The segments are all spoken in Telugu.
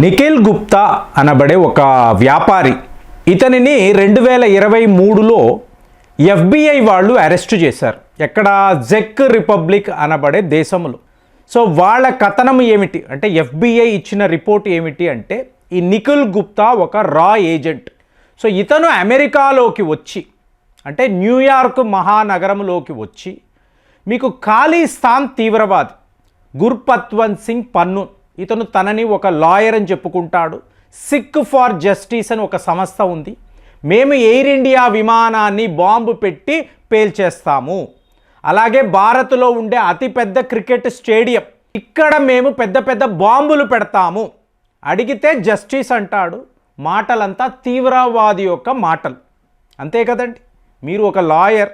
నిఖిల్ గుప్తా అనబడే ఒక వ్యాపారి, ఇతనిని 2023లో FBI వాళ్ళు అరెస్ట్ చేశారు. ఎక్కడ? చెక్ రిపబ్లిక్ అనబడే దేశంలో. సో వాళ్ళ కథనం ఏమిటి అంటే, FBI ఇచ్చిన రిపోర్ట్ ఏమిటి అంటే, ఈ నిఖిల్ గుప్తా ఒక రా ఏజెంట్. సో ఇతను అమెరికాలోకి వచ్చి, అంటే న్యూయార్క్ మహానగరంలోకి వచ్చి, మీకు ఖాళీస్థాన్ తీవ్రవాది గుర్పత్వంత్ సింగ్ పన్ను, ఇతను తనని ఒక లాయర్ అని చెప్పుకుంటాడు. సిక్ ఫర్ జస్టిస్ అని ఒక సంస్థ ఉంది. మేము ఎయిర్ ఇండియా విమానాన్ని బాంబు పెట్టి పేల్చేస్తాము, అలాగే భారత్లో ఉండే అతిపెద్ద క్రికెట్ స్టేడియం, ఇక్కడ మేము పెద్ద పెద్ద బాంబులు పెడతాము, అడిగితే జస్టిస్ అంటాడు. మాటలంతా తీవ్రవాది యొక్క మాటలు, అంతే కదండి. మీరు ఒక లాయర్,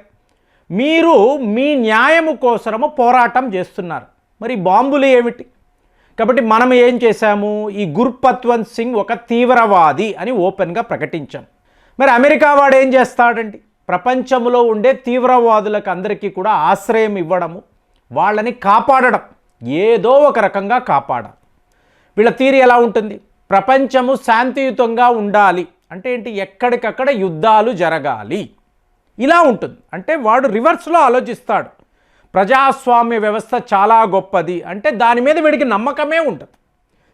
మీరు మీ న్యాయము కోసము పోరాటం చేస్తున్నారు, మరి బాంబులు ఏమిటి? కాబట్టి మనం ఏం చేశాము, ఈ గుర్పత్వంత్ సింగ్ ఒక తీవ్రవాది అని ఓపెన్గా ప్రకటించాం. మరి అమెరికా వాడు ఏం చేస్తాడండి, ప్రపంచంలో ఉండే తీవ్రవాదులకు అందరికీ కూడా ఆశ్రయం ఇవ్వడము, వాళ్ళని కాపాడడం, ఏదో ఒక రకంగా కాపాడాలి. వీళ్ళ తీరు ఎలా ఉంటుంది, ప్రపంచము శాంతియుతంగా ఉండాలి అంటే ఏంటి, ఎక్కడికక్కడ యుద్ధాలు జరగాలి, ఇలా ఉంటుంది. అంటే వాడు రివర్స్లో ఆలోచిస్తాడు. ప్రజాస్వామ్య వ్యవస్థ చాలా గొప్పది అంటే దాని మీద వీడికి నమ్మకమే ఉంటుంది.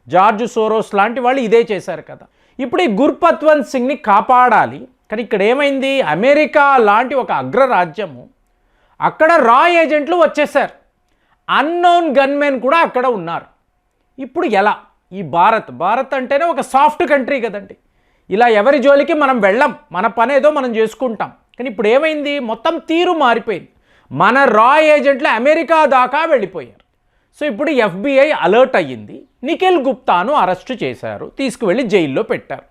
జార్జ్ సోరోస్ లాంటి వాళ్ళు ఇదే చేశారు కదా. ఇప్పుడు ఈ గుర్పత్వంత్ సింగ్ని కాపాడాలి, కానీ ఇక్కడ ఏమైంది, అమెరికా లాంటి ఒక అగ్రరాజ్యము, అక్కడ రా ఏజెంట్లు వచ్చేసారు, అన్నోన్ గన్మెన్ కూడా అక్కడ ఉన్నారు. ఇప్పుడు ఎలా ఈ భారత్ అంటేనే ఒక సాఫ్ట్ కంట్రీ కదండి, ఇలా ఎవరి జోలికి మనం వెళ్ళం, మన పని ఏదో మనం చేసుకుంటాం. కానీ ఇప్పుడు ఏమైంది, మొత్తం తీరు మారిపోయింది. మన రా ఏజెంట్లు అమెరికా దాకా వెళ్ళిపోయారు. సో ఇప్పుడు FBI అలర్ట్ అయ్యింది, నిఖిల్ గుప్తాను అరెస్టు చేశారు, తీసుకువెళ్ళి జైల్లో పెట్టారు.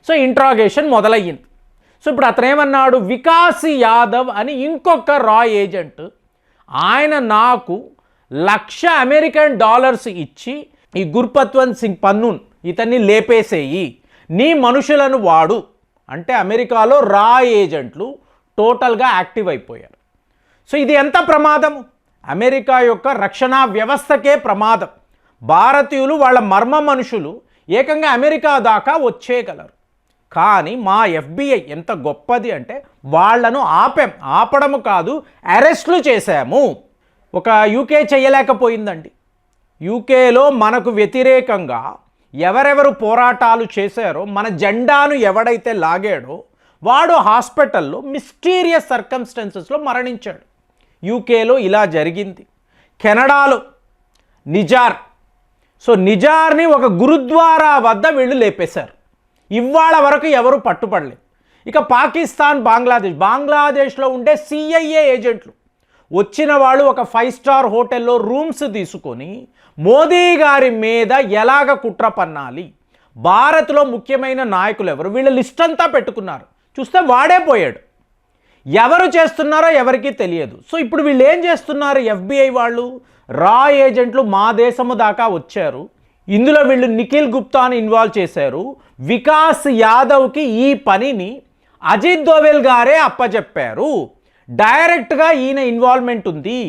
సో ఇంట్రాగేషన్ మొదలయ్యింది. సో ఇప్పుడు అతను ఏమన్నాడు, వికాస్ యాదవ్ అని ఇంకొక రా ఏజెంట్, ఆయన నాకు $1,00,000 ఇచ్చి ఈ గుర్పత్వంత్ సింగ్ పన్నున్ ఇతన్ని లేపేసేయి, నీ మనుషులను వాడు అంటే అమెరికాలో రా ఏజెంట్లు టోటల్గా యాక్టివ్ అయిపోయారు. సో ఇది ఎంత ప్రమాదము, అమెరికా యొక్క రక్షణ వ్యవస్థకే ప్రమాదం. భారతీయులు వాళ్ళ మర్మ మనుషులు ఏకంగా అమెరికా దాకా వచ్చేయగలరు. కానీ మా FBI ఎంత గొప్పది అంటే, వాళ్లను ఆపడము కాదు, అరెస్టులు చేశాము. ఒక UK చేయలేకపోయిందండి. UKలో మనకు వ్యతిరేకంగా ఎవరెవరు పోరాటాలు చేశారో, మన జెండాను ఎవడైతే లాగాడో వాడు హాస్పిటల్లో మిస్టీరియస్ సర్కమ్స్టెన్సెస్లో మరణించాడు. UKలో ఇలా జరిగింది. కెనడాలో నిజార్, సో నిజార్ని ఒక గురుద్వారా వద్ద వీళ్ళు లేపేశారు. ఇవాళ వరకు ఎవరు పట్టుపడలేదు. ఇక పాకిస్తాన్, బంగ్లాదేశ్లో ఉండే CIA ఏజెంట్లు వచ్చిన వాళ్ళు ఒక 5 స్టార్ హోటల్లో రూమ్స్ తీసుకొని మోదీ గారి మీద ఎలాగ కుట్ర పన్నాలి, భారత్లో ముఖ్యమైన నాయకులు ఎవరు, వీళ్ళ లిస్ట్ అంతా పెట్టుకున్నారు. చూస్తే వాడే పోయాడు. ఎవరు చేస్తున్నారో ఎవరికీ తెలియదు. సో ఇప్పుడు వీళ్ళు ఏం చేస్తున్నారు, FBI వాళ్ళు రా ఏజెంట్లు మా దేశము దాకా వచ్చారు, ఇందులో వీళ్ళు నిఖిల్ గుప్తాని ఇన్వాల్వ్ చేశారు. వికాస్ యాదవ్కి ఈ పనిని అజిత్ దోవెల్ గారే అప్పచెప్పారు, డైరెక్ట్గా ఈయన ఇన్వాల్వ్మెంట్ ఉంది.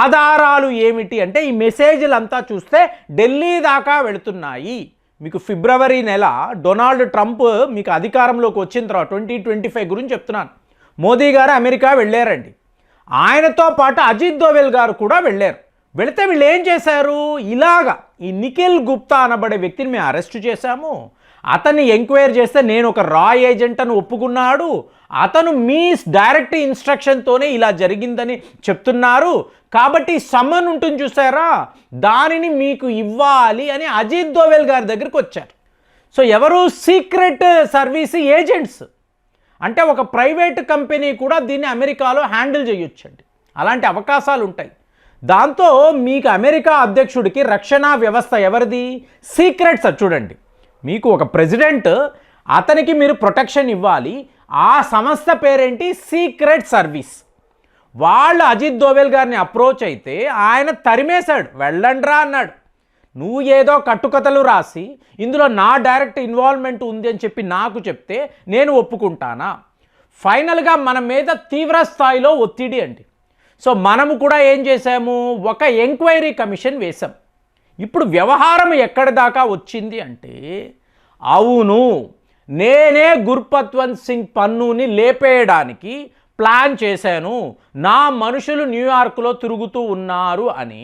ఆధారాలు ఏమిటి అంటే, ఈ మెసేజ్లు అంతా చూస్తే ఢిల్లీ దాకా వెళుతున్నాయి. మీకు ఫిబ్రవరి నెల డొనాల్డ్ ట్రంప్ మీకు అధికారంలోకి వచ్చిన తర్వాత 2025 గురించి చెప్తున్నాను, మోదీ గారు అమెరికా వెళ్ళారండి. ఆయనతో పాటు అజిత్ దోవెల్ గారు కూడా వెళ్ళారు. వెళితే వీళ్ళు ఏం చేశారు, ఇలాగా ఈ నిఖిల్ గుప్తా అనబడే వ్యక్తిని మేము అరెస్ట్ చేశాము, అతన్ని ఎంక్వైరీ చేస్తే నేను ఒక రా ఏజెంట్ అని ఒప్పుకున్నాడు, అతను మీ డైరెక్ట్ ఇన్స్ట్రక్షన్తోనే ఇలా జరిగిందని చెప్తున్నారు, కాబట్టి సమ్మన్ ఉంటుంది చూసారా, దానిని మీకు ఇవ్వాలి అని అజిత్ దోవెల్ గారి దగ్గరికి వచ్చారు. సో ఎవరు, సీక్రెట్ సర్వీస్ ఏజెంట్స్. అంటే ఒక ప్రైవేట్ కంపెనీ కూడా దీన్ని అమెరికాలో హ్యాండిల్ చేయొచ్చండి, అలాంటి అవకాశాలు ఉంటాయి. దాంతో మీకు అమెరికా అధ్యక్షుడికి రక్షణ వ్యవస్థ ఎవరిది, సీక్రెట్స్. చూడండి, మీకు ఒక ప్రెసిడెంట్, అతనికి మీరు ప్రొటెక్షన్ ఇవ్వాలి, ఆ సంస్థ పేరేంటి, సీక్రెట్ సర్వీస్. వాళ్ళు అజిత్ దోవెల్ గారిని అప్రోచ్ అయితే ఆయన తరిమేశాడు, వెళ్ళండ్రా అన్నాడు. నువ్వు ఏదో కట్టుకథలు రాసి ఇందులో నా డైరెక్ట్ ఇన్వాల్వ్మెంట్ ఉంది అని చెప్పి నాకు చెప్తే నేను ఒప్పుకుంటానా? ఫైనల్గా మన మీద తీవ్ర స్థాయిలో ఒత్తిడి అండి. సో మనము కూడా ఏం చేశాము, ఒక ఎంక్వైరీ కమిషన్ వేశాం. ఇప్పుడు వ్యవహారం ఎక్కడి దాకా వచ్చింది అంటే, అవును నేనే గుర్పత్వంత్ సింగ్ పన్నుని లేపేయడానికి ప్లాన్ చేశాను, నా మనుషులు న్యూయార్క్లో తిరుగుతూ ఉన్నారు అని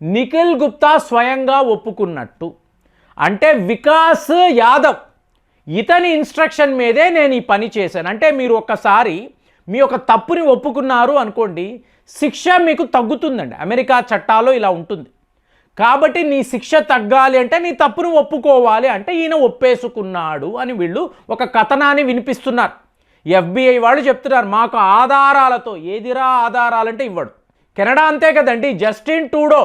నిఖిల్ గుప్తా స్వయంగా ఒప్పుకున్నట్టు. అంటే వికాస్ యాదవ్ ఇతని ఇన్స్ట్రక్షన్ మీదే నేను ఈ పని చేశాను. అంటే మీరు ఒక్కసారి మీ యొక్క తప్పుని ఒప్పుకున్నారు అనుకోండి, శిక్ష మీకు తగ్గుతుందండి. అమెరికా చట్టాల్లో ఇలా ఉంటుంది. కాబట్టి నీ శిక్ష తగ్గాలి అంటే నీ తప్పును ఒప్పుకోవాలి. అంటే ఈయన ఒప్పేసుకున్నాడు అని వీళ్ళు ఒక కథనాన్ని వినిపిస్తున్నారు. FBI వాళ్ళు చెప్తున్నారు మాకు ఆధారాలతో. ఏదిరా ఆధారాలంటే ఇవ్వడు. కెనడా అంతే కదండి. జస్టిన్ ట్రూడో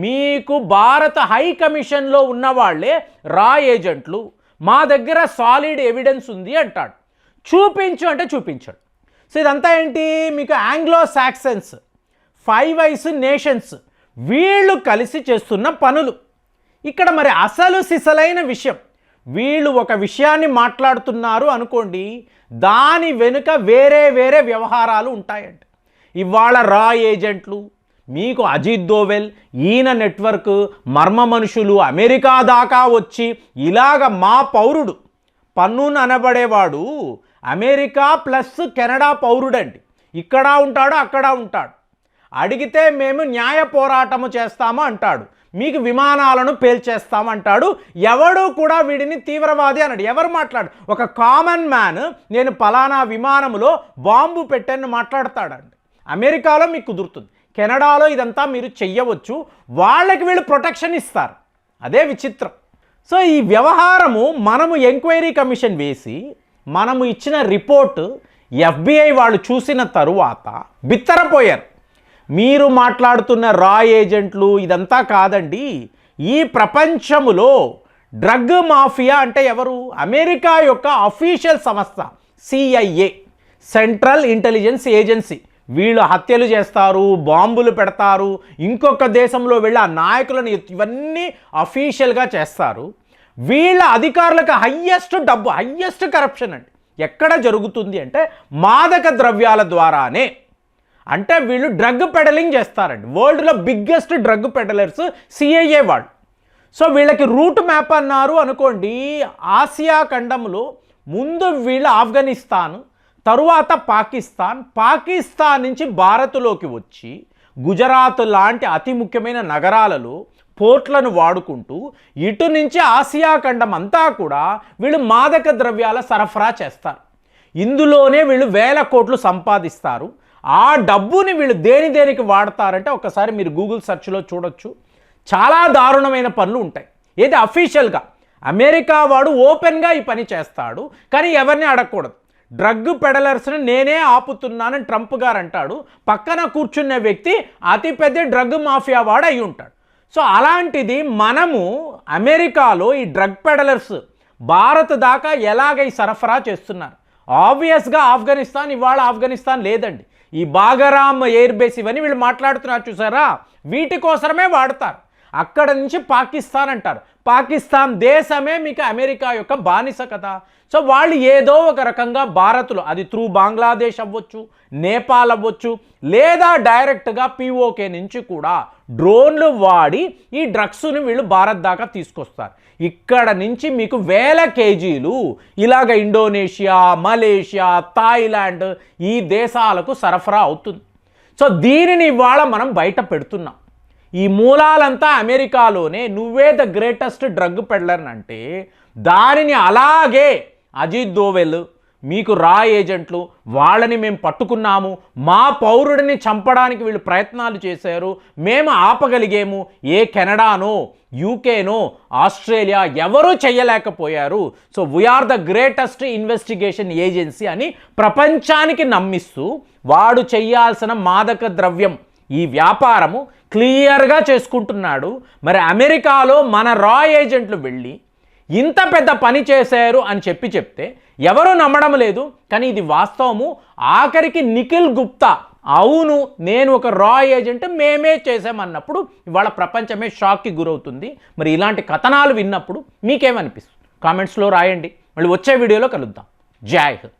మీకు భారత హై కమిషన్లో ఉన్న వాళ్ళే రా ఏజెంట్లు, మా దగ్గర సాలిడ్ ఎవిడెన్స్ ఉంది అంటాడు. చూపించు అంటే చూపించాడు. సో ఇదంతా ఏంటి, మీకు ఆంగ్లో సాక్సన్స్, 5 ఐస్ నేషన్స్ వీళ్ళు కలిసి చేస్తున్న పనులు. ఇక్కడ మరి అసలు సిసలైన విషయం, వీళ్ళు ఒక విషయాన్ని మాట్లాడుతున్నారు అనుకోండి, దాని వెనుక వేరే వేరే వ్యవహారాలు ఉంటాయంట. ఇవాళ రా ఏజెంట్లు, మీకు అజిత్ దోవెల్, ఈయన నెట్వర్క్, మర్మ మనుషులు అమెరికా దాకా వచ్చి ఇలాగ మా పౌరుడు పన్నును అనబడేవాడు అమెరికా ప్లస్ కెనడా పౌరుడండి. ఇక్కడ ఉంటాడు, అక్కడ ఉంటాడు. అడిగితే మేము న్యాయ పోరాటము చేస్తాము అంటాడు, మీకు విమానాలను పేల్చేస్తామంటాడు. ఎవడు కూడా వీడిని తీవ్రవాది అన్నాడు. ఎవరు మాట్లాడు? ఒక కామన్ మ్యాన్ నేను పలానా విమానములో బాంబు పెట్టాను మాట్లాడతాడండి. అమెరికాలో మీకు కుదురుతుంది, కెనడాలో ఇదంతా మీరు చెయ్యవచ్చు, వాళ్ళకి వీళ్ళు ప్రొటెక్షన్ ఇస్తారు. అదే విచిత్రం. సో ఈ వ్యవహారము మనము ఎంక్వైరీ కమిషన్ వేసి మనము ఇచ్చిన రిపోర్టు FBI వాళ్ళు చూసిన తరువాత బిత్తరపోయారు. మీరు మాట్లాడుతున్న రా ఏజెంట్లు ఇదంతా కాదండి, ఈ ప్రపంచములో డ్రగ్ మాఫియా అంటే ఎవరు? అమెరికా యొక్క అఫీషియల్ సంస్థ CIA, సెంట్రల్ ఇంటెలిజెన్స్ ఏజెన్సీ. వీళ్ళు హత్యలు చేస్తారు, బాంబులు పెడతారు, ఇంకొక దేశంలో వెళ్ళి ఆ నాయకులను ఇవన్నీ అఫీషియల్గా చేస్తారు. వీళ్ళ అధికారులకు హయ్యెస్ట్ డబ్బు, హయ్యెస్ట్ కరప్షన్ అండి ఎక్కడ జరుగుతుంది అంటే మాదక ద్రవ్యాల ద్వారానే. అంటే వీళ్ళు డ్రగ్ పెడలింగ్ చేస్తారండి. వరల్డ్లో బిగ్గెస్ట్ డ్రగ్ పెడలర్స్ CIA వాళ్ళు. సో వీళ్ళకి రూట్ మ్యాప్ అన్నారు అనుకోండి, ఆసియా ఖండంలో ముందు వీళ్ళు ఆఫ్ఘనిస్తాన్, తరువాత పాకిస్తాన్ నుంచి భారత్లోకి వచ్చి గుజరాత్ లాంటి అతి ముఖ్యమైన నగరాలలో పోర్ట్లను వాడుకుంటూ ఇటు నుంచి ఆసియా ఖండం అంతా కూడా వీళ్ళు మాదక ద్రవ్యాల సరఫరా చేస్తారు. ఇందులోనే వీళ్ళు వేల కోట్లు సంపాదిస్తారు. ఆ డబ్బుని వీళ్ళు దేనికి వాడతారంటే ఒకసారి మీరు గూగుల్ సెర్చ్లో చూడొచ్చు. చాలా దారుణమైన పనులు ఉంటాయి. ఏది అఫీషియల్గా అమెరికా వాడు ఓపెన్గా ఈ పని చేస్తాడు, కానీ ఎవరిని అడగకూడదు. డ్రగ్ పెడలర్స్ని నేనే ఆపుతున్నానని ట్రంప్ గారు అంటాడు. పక్కన కూర్చున్న వ్యక్తి అతిపెద్ద డ్రగ్ మాఫియా వాడు అయి ఉంటాడు. సో అలాంటిది మనము అమెరికాలో ఈ డ్రగ్ పెడలర్స్ భారత్ దాకా ఎలాగ ఈ సరఫరా చేస్తున్నారు. ఆబ్వియస్గా ఆఫ్ఘనిస్తాన్, ఇవాళ ఆఫ్ఘనిస్తాన్ లేదండి. ఈ బాగరామ్ ఎయిర్ బేస్ ఇవన్నీ వీళ్ళు మాట్లాడుతున్నారు చూసారా, వీటి కోసమే వాడతారు. అక్కడ నుంచి పాకిస్తాన్ అంటారు. పాకిస్తాన్ దేశమే మీకు అమెరికా యొక్క బానిస కదా. సో వాళ్ళు ఏదో ఒక రకంగా భారత్లో, అది త్రూ బంగ్లాదేశ్ అవ్వచ్చు, నేపాల్ అవ్వచ్చు, లేదా డైరెక్ట్గా POK నుంచి కూడా డ్రోన్లు వాడి ఈ డ్రగ్స్ని వీళ్ళు భారత్ దాకా తీసుకొస్తారు. ఇక్కడ నుంచి మీకు వేల కేజీలు ఇలాగ ఇండోనేషియా, మలేషియా, థాయిలాండ్ ఈ దేశాలకు సరఫరా అవుతుంది. సో దీనిని ఇవాళ మనం బయట పెడుతున్నాం. ఈ మూలాలంతా అమెరికాలోనే. నువ్వే ద గ్రేటెస్ట్ డ్రగ్ పెడ్లర్ అంటే దానిని అలాగే అజిత్ దోవెల్, మీకు రా ఏజెంట్లు, వాళ్ళని మేము పట్టుకున్నాము, మా పౌరుడిని చంపడానికి వీళ్ళు ప్రయత్నాలు చేశారు, మేము ఆపగలిగాము, ఏ కెనడానో, UKనో, ఆస్ట్రేలియా ఎవరూ చేయలేకపోయారు. So we are the greatest investigation agency అని ప్రపంచానికి నమ్మిస్తూ వాడు చేయాల్సిన మాదక ద్రవ్యం ఈ వ్యాపారము క్లియర్గా చేసుకుంటున్నాడు. మరి అమెరికాలో మన రా ఏజెంట్లు వెళ్ళి ఇంత పెద్ద పని చేశారు అని చెప్తే ఎవరూ నమ్మడం లేదు. కానీ ఇది వాస్తవము. ఆఖరికి నిఖిల్ గుప్తా అవును నేను ఒక రా ఏజెంట్, మేమే చేసామన్నప్పుడు ఇవాళ ప్రపంచమే షాక్కి గురవుతుంది. మరి ఇలాంటి కథనాలు విన్నప్పుడు మీకేమనిపిస్తుంది? కామెంట్స్లో రాయండి. మళ్ళీ వచ్చే వీడియోలో కలుద్దాం. జై హింద్.